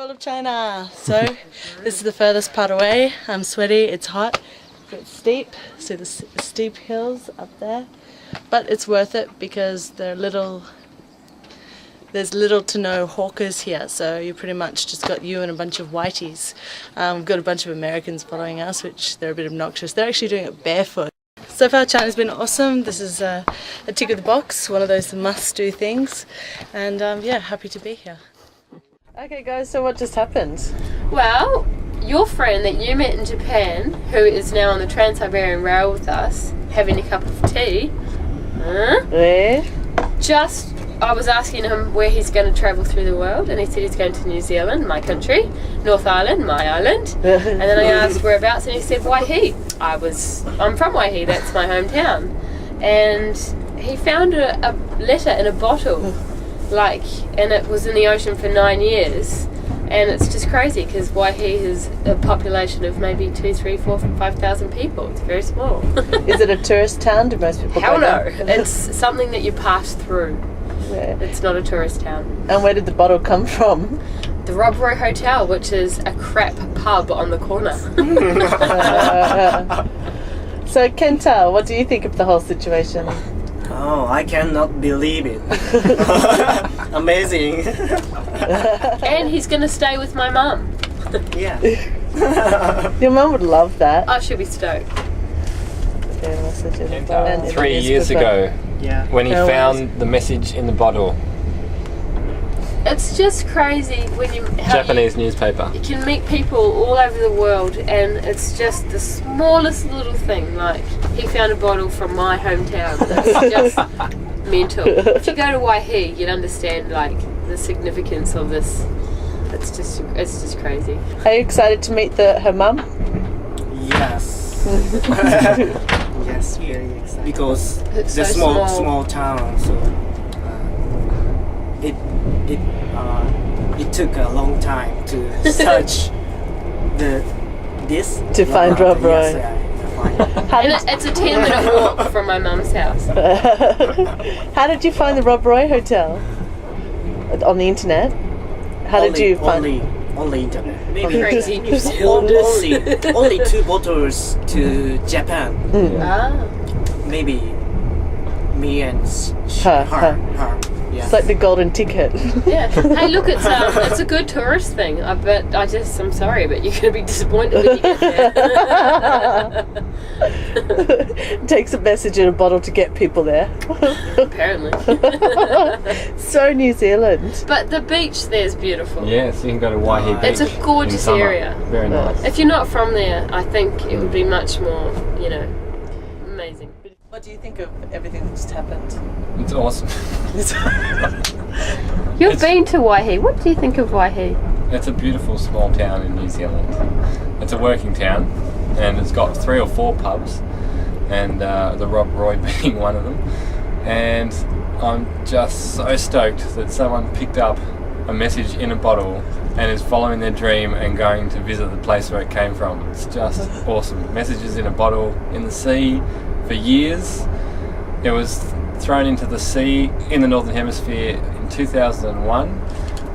World of China. So this is the furthest part away. I'm sweaty, it's hot, it's steep. See the steep hills up there? But it's worth it because there's little to no hawkers here, so you pretty much just got you and a bunch of whiteys. We've got a bunch of Americans following us, which they're a bit obnoxious. They're actually doing it barefoot. So far China's been awesome. This is a tick of the box, one of those must-do things, and yeah, happy to be here. Okay guys, so what just happened? Well, your friend that you met in Japan, who is now on the Trans-Siberian Rail with us, having a cup of tea, I was asking him where he's going to travel through the world, and he said he's going to New Zealand, my country, North Island, my island, and then I asked whereabouts, and he said Waihi. I'm from Waihi, that's my hometown, and he found a letter in a bottle, and it was in the ocean for 9 years, and it's just crazy because Waihi has a population of maybe 2, 3, 4, 5,000 people. It's very small. Is it a tourist town? Do most people Hell go no. there? It's something that you pass through. Yeah. It's not a tourist town. And where did the bottle come from? The Rob Roy Hotel, which is a crap pub on the corner. So Kenta, what do you think of the whole situation? Oh, I cannot believe it. Amazing. And he's going to stay with my mum. Yeah. Your mum would love that. I should be stoked. Kenta, 3 years ago, when he found the message in the bottle. It's just crazy when Japanese newspaper. You can meet people all over the world, and it's just the smallest little thing. Like, he found a bottle from my hometown. That's just mental. If you go to Waihi, you'd understand the significance of this. It's just crazy. Are you excited to meet her mum? Yes. Yes, very excited. Because it's the so small town, so it took a long time to search this to find Rob Roy. Yes, it's a 10-minute walk from my mum's house. How did you find the Rob Roy Hotel? On the internet? How did you find it? On the internet. Maybe Crazy New Zealanders. only 2 bottles to Japan. Maybe me and her. Yes. It's like the golden ticket. Yeah. Hey, look, it's a good tourist thing. But I'm sorry, but you're going to be disappointed when you get there. It takes a message in a bottle to get people there. Apparently. So New Zealand. But the beach there's beautiful. Yes, you can go to Waihi Beach. It's a gorgeous area. Very nice. If you're not from there, I think it would be much more, amazing. What do you think of everything that just happened? It's awesome. You've been to Waihi. What do you think of Waihi? It's a beautiful small town in New Zealand. It's a working town, and it's got 3 or 4 pubs, and the Rob Roy being one of them. And I'm just so stoked that someone picked up a message in a bottle and is following their dream and going to visit the place where it came from. It's just awesome. Messages in a bottle in the sea for years. It was thrown into the sea in the Northern Hemisphere in 2001,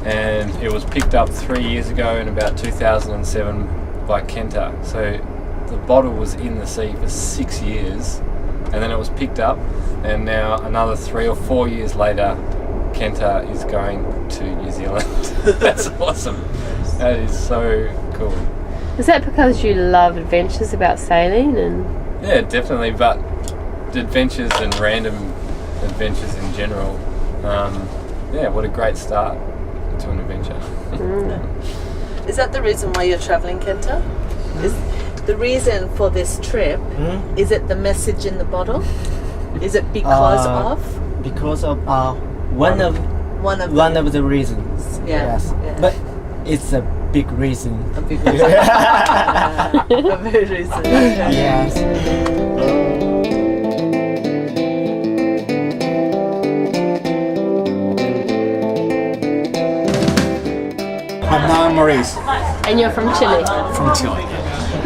and it was picked up 3 years ago in about 2007 by Kenta. So the bottle was in the sea for 6 years, and then it was picked up, and now another 3 or 4 years later Kenta is going to New Zealand. That's awesome. That is so cool. Is that because you love adventures about sailing? Yeah, definitely, but adventures and random adventures in general. Yeah, what a great start to an adventure. Is that the reason why you're travelling, Kenta? Is the reason for this trip, is it the message in the bottle? Is it because of? Because of one of the reasons. Yeah. Yes. Yeah. But it's a big reason. A big reason. A big reason. Yes. I'm Maurice. And you're from Chile? From Chile.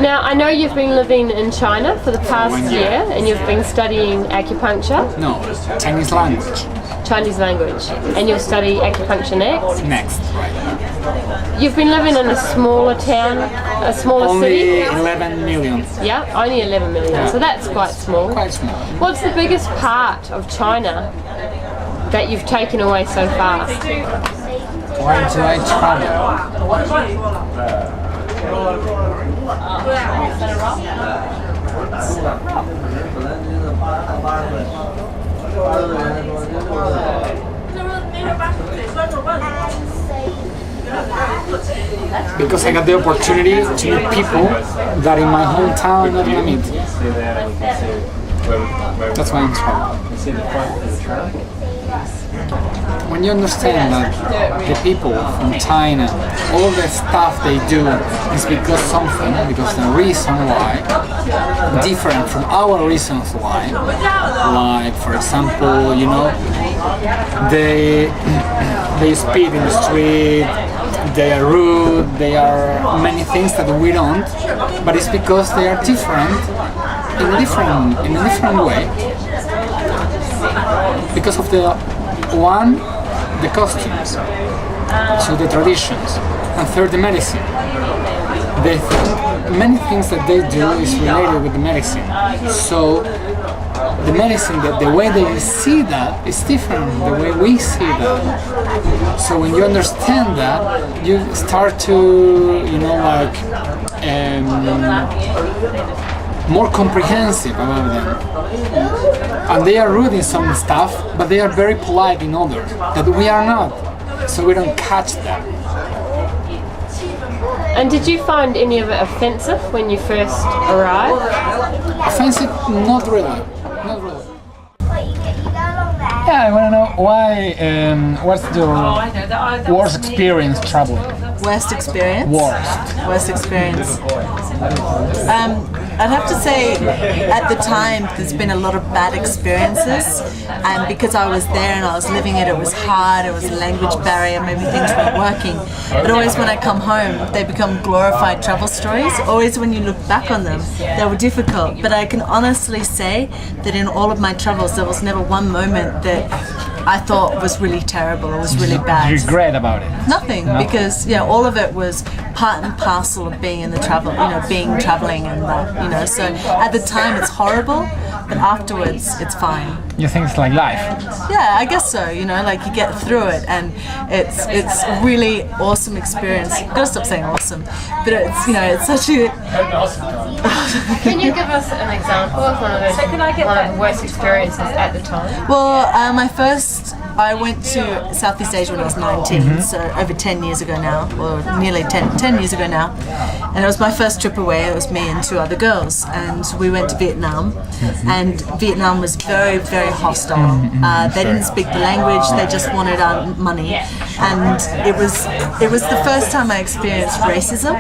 Now, I know you've been living in China for the past year, and you've been studying acupuncture. No, Chinese language. Chinese language, and you'll study acupuncture next. Next. You've been living in a smaller town, a smaller Only city. 11 million. Yeah, only 11 million. Yeah. So that's quite small. Quite small. What's the biggest part of China that you've taken away so fast? Why do I travel? Because I got the opportunity to meet people that in my hometown I'm not gonna meet. That's why I'm traveling. When you understand that the people from China, all the stuff they do is because the reason why, different from our reasons why. Like, for example, you know, they speed in the street, they are rude, they are many things that we don't, but it's because they are different in a different way. Because of the costumes, so the traditions, and third, the medicine. Many things that they do is related with the medicine. So the medicine, the way they see that is different from the way we see that. So when you understand that, you start to, you know, like more comprehensive about them. And they are rude in some stuff, but they are very polite in others, that we are not, so we don't catch them. And did you find any of it offensive when you first arrived? Offensive? Not really. Not really. Yeah, I want to know why, what's your worst experience traveling? Worst experience? Worst experience. I'd have to say at the time there's been a lot of bad experiences, and because I was there and I was living it, it was hard, it was a language barrier, maybe things weren't working. But always when I come home, they become glorified travel stories. Always when you look back on them, they were difficult. But I can honestly say that in all of my travels, there was never one moment that I thought was really terrible, it was really bad. Regret about it? Nothing, because all of it was part and parcel of being in the travel, traveling and that, so at the time it's horrible, but afterwards it's fine. You think it's like life? Yeah, I guess so, like you get through it, and it's a really awesome experience. I've got to stop saying awesome, but it's such a... Can you give us an example of one of the worst experiences at the time? Well, I went to Southeast Asia when I was 19, so over 10 years ago now, or nearly 10 years ago now. And it was my first trip away. It was me and two other girls, and we went to Vietnam. And Vietnam was very, very hostile. They didn't speak the language. They just wanted our money. And it was the first time I experienced racism,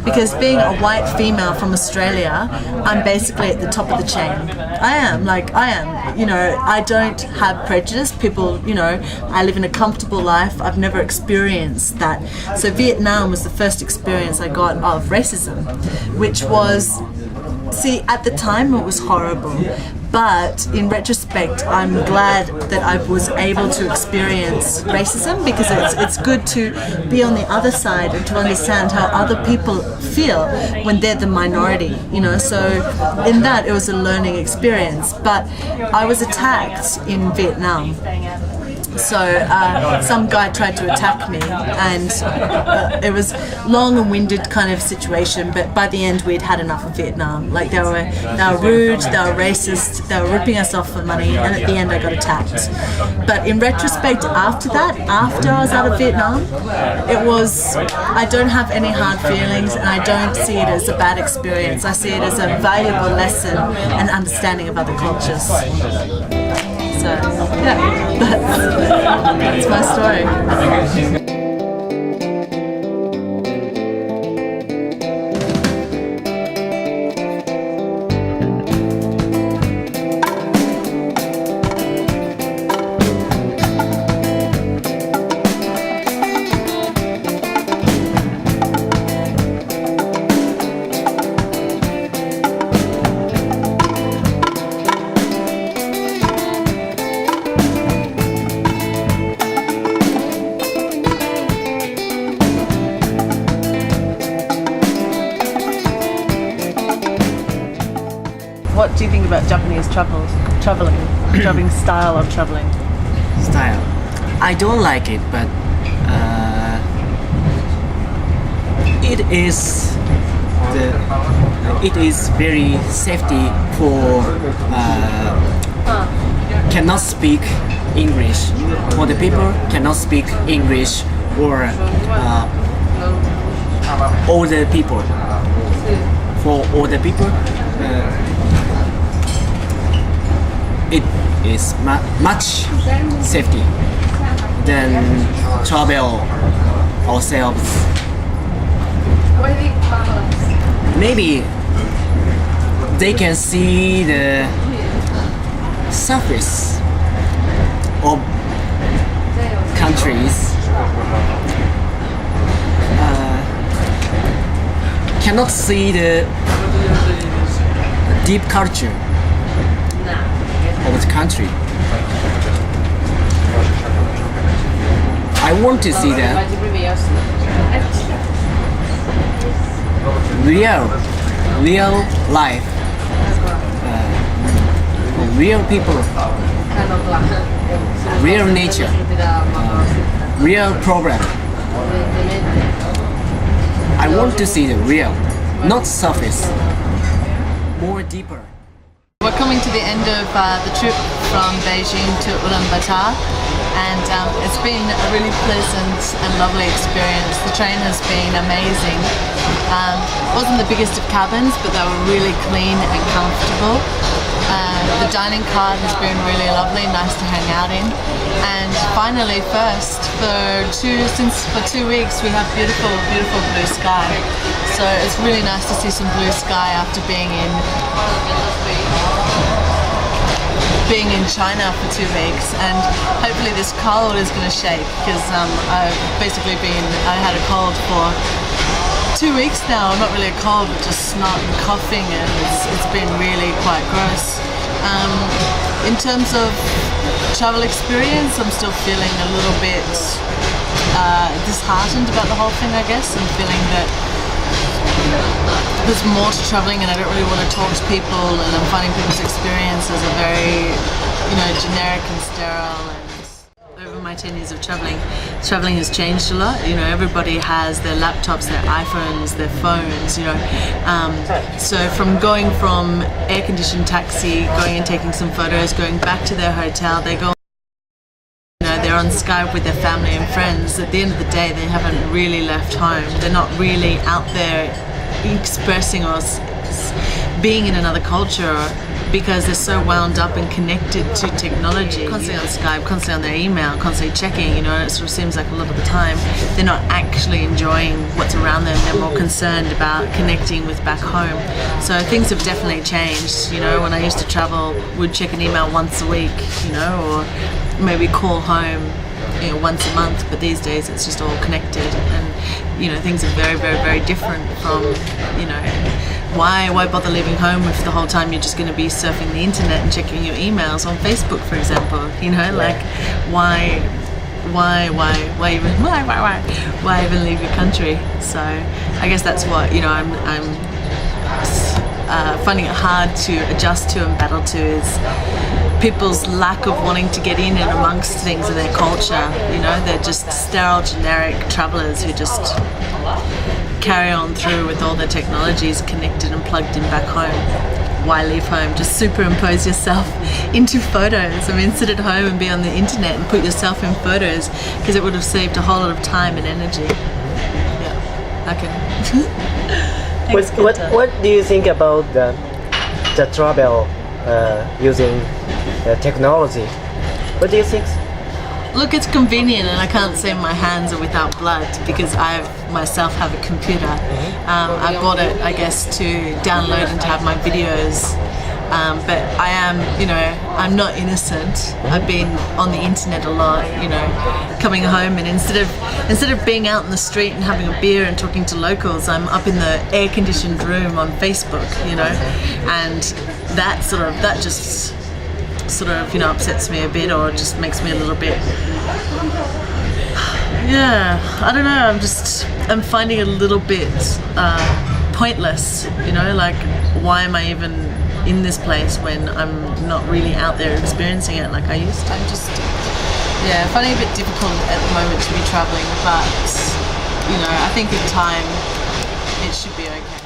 because being a white female from Australia, I'm basically at the top of the chain. I am. I don't have prejudice. People, I live in a comfortable life. I've never experienced that. So Vietnam was the first experience I got of racism, which was, at the time it was horrible. But in retrospect, I'm glad that I was able to experience racism, because it's good to be on the other side and to understand how other people feel when they're the minority, So in that, it was a learning experience. But I was attacked in Vietnam. So some guy tried to attack me, and it was long and winded kind of situation, but by the end we'd had enough of Vietnam. They were rude, they were racist, they were ripping us off for money, and at the end I got attacked. But in retrospect, after I was out of Vietnam, I don't have any hard feelings, and I don't see it as a bad experience. I see it as a valuable lesson and understanding of other cultures. So, yeah, that's my story. what do you think about Japanese traveling style of traveling? Style. I don't like it, but it is very safety for cannot speak English. For the people cannot speak English or older people. For older people, it is much safety than travel ourselves. Maybe they can see the surface of countries. Cannot see the deep culture of the country. I want to see that real life, real people, real nature, real problem. I want to see the real, not surface, more deeper. We're coming to the end of the trip from Beijing to Ulaanbaatar, and it's been a really pleasant and lovely experience. The train has been amazing. Wasn't the biggest of cabins, but they were really clean and comfortable. The dining car has been really lovely, nice to hang out in. And finally, for 2 weeks we have beautiful blue sky. So it's really nice to see some blue sky after being in China for 2 weeks, and hopefully this cold is going to shake, because I had a cold for 2 weeks now. I'm not really a cold, but just snot and coughing, and it's been really quite gross. In terms of travel experience, I'm still feeling a little bit disheartened about the whole thing, I guess. I'm feeling that there's more to traveling, and I don't really want to talk to people, and I'm finding people's experiences are very, generic and sterile. And over my 10 years of traveling has changed a lot. Everybody has their laptops, their iPhones, their phones, so from going from air-conditioned taxi, going and taking some photos, going back to their hotel, they're on Skype with their family and friends. At the end of the day, they haven't really left home. They're not really out there expressing or being in another culture, because they're so wound up and connected to technology. Constantly on Skype, constantly on their email, constantly checking, and it sort of seems like a lot of the time they're not actually enjoying what's around them. They're more concerned about connecting with back home. So things have definitely changed. When I used to travel, we'd check an email once a week, or maybe call home once a month, but these days it's just all connected, and things are very, very, very different from why bother leaving home if the whole time you're just going to be surfing the internet and checking your emails on Facebook, for example. Why even leave your country? So I guess that's what I'm finding it hard to adjust to and battle to, is people's lack of wanting to get in and amongst things in their culture. They're just sterile, generic travelers who just carry on through with all their technologies connected and plugged in back home. Why leave home? Just superimpose yourself into photos. Sit at home and be on the internet and put yourself in photos, because it would have saved a whole lot of time and energy. Yeah. Okay. Thanks, What do you think about the travel using technology? What do you think? Look, it's convenient, and I can't say my hands are without blood, because I myself have a computer. I bought it, I guess, to download and to have my videos. But I am, I'm not innocent. I've been on the internet a lot, coming home, and instead of being out in the street and having a beer and talking to locals, I'm up in the air-conditioned room on Facebook, and that just upsets me a bit, or just makes me a little bit, I don't know, I'm finding it a little bit pointless, why am I even in this place when I'm not really out there experiencing it like I used to. I'm just, yeah, finding it a bit difficult at the moment to be travelling, but, you know, I think in time it should be okay.